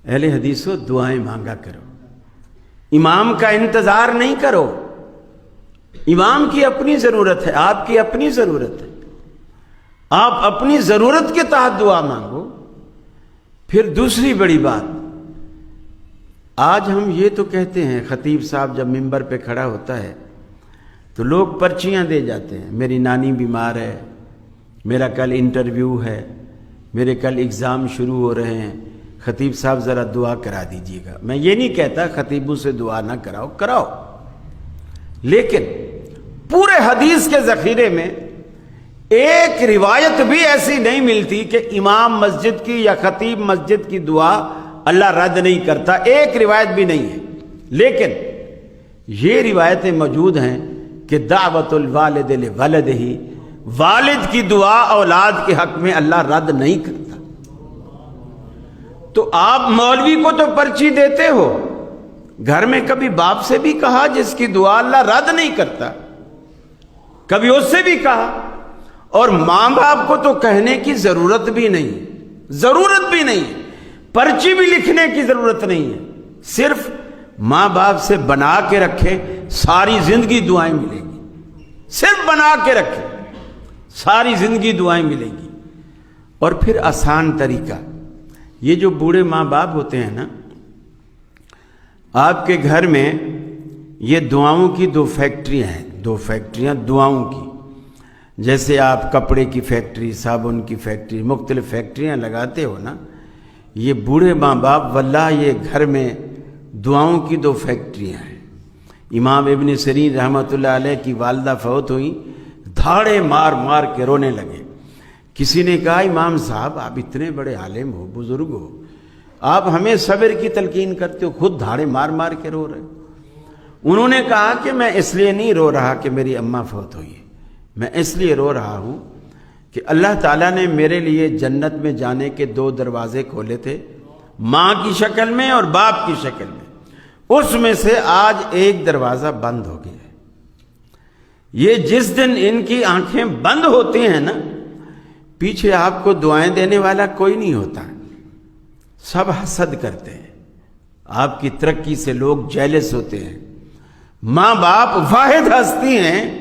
اہل حدیثوں دعائیں مانگا کرو، امام کا انتظار نہیں کرو۔ امام کی اپنی ضرورت ہے، آپ کی اپنی ضرورت ہے، آپ اپنی ضرورت کے تحت دعا مانگو۔ پھر دوسری بڑی بات، آج ہم یہ تو کہتے ہیں، خطیب صاحب جب ممبر پہ کھڑا ہوتا ہے تو لوگ پرچیاں دے جاتے ہیں، میری نانی بیمار ہے، میرا کل انٹرویو ہے، میرے کل اگزام شروع ہو رہے ہیں، خطیب صاحب ذرا دعا کرا دیجیے گا۔ میں یہ نہیں کہتا خطیبوں سے دعا نہ کراؤ، کراؤ، لیکن پورے حدیث کے ذخیرے میں ایک روایت بھی ایسی نہیں ملتی کہ امام مسجد کی یا خطیب مسجد کی دعا اللہ رد نہیں کرتا، ایک روایت بھی نہیں ہے۔ لیکن یہ روایتیں موجود ہیں کہ دعوت الوالد لولدہ، والد کی دعا اولاد کے حق میں اللہ رد نہیں کرتا۔ تو آپ مولوی کو تو پرچی دیتے ہو، گھر میں کبھی باپ سے بھی کہا جس کی دعا اللہ رد نہیں کرتا؟ کبھی اس سے بھی کہا؟ اور ماں باپ کو تو کہنے کی ضرورت بھی نہیں، ضرورت بھی نہیں، پرچی بھی لکھنے کی ضرورت نہیں ہے، صرف ماں باپ سے بنا کے رکھے، ساری زندگی دعائیں ملیں گی، صرف بنا کے رکھے، ساری زندگی دعائیں ملیں گی۔ اور پھر آسان طریقہ، یہ جو بوڑھے ماں باپ ہوتے ہیں نا، آپ کے گھر میں یہ دعاؤں کی دو فیکٹریاں ہیں، دو فیکٹریاں دعاؤں کی، جیسے آپ کپڑے کی فیکٹری، صابن کی فیکٹری، مختلف فیکٹریاں لگاتے ہو نا، یہ بوڑھے ماں باپ واللہ یہ گھر میں دعاؤں کی دو فیکٹریاں ہیں۔ امام ابن سیرین رحمۃ اللہ علیہ کی والدہ فوت ہوئی، دھاڑے مار مار کے رونے لگے۔ کسی نے کہا امام صاحب آپ اتنے بڑے عالم ہو، بزرگ ہو، آپ ہمیں صبر کی تلقین کرتے ہو، خود دھاڑے مار مار کے رو رہے۔ انہوں نے کہا کہ میں اس لیے نہیں رو رہا کہ میری اماں فوت ہوئی ہے، میں اس لیے رو رہا ہوں کہ اللہ تعالیٰ نے میرے لیے جنت میں جانے کے دو دروازے کھولے تھے، ماں کی شکل میں اور باپ کی شکل میں، اس میں سے آج ایک دروازہ بند ہو گیا ہے۔ یہ جس دن ان کی آنکھیں بند ہوتی ہیں نا، پیچھے آپ کو دعائیں دینے والا کوئی نہیں ہوتا، سب حسد کرتے ہیں، آپ کی ترقی سے لوگ جیلس ہوتے ہیں۔ ماں باپ واحد ہستی ہیں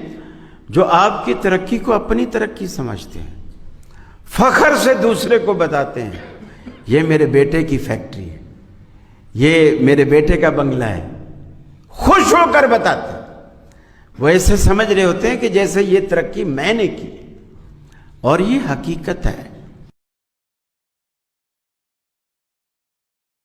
جو آپ کی ترقی کو اپنی ترقی سمجھتے ہیں، فخر سے دوسرے کو بتاتے ہیں یہ میرے بیٹے کی فیکٹری ہے، یہ میرے بیٹے کا بنگلہ ہے، خوش ہو کر بتاتے ہیں۔ وہ ایسے سمجھ رہے ہوتے ہیں کہ جیسے یہ ترقی میں نے کی، اور یہ حقیقت ہے۔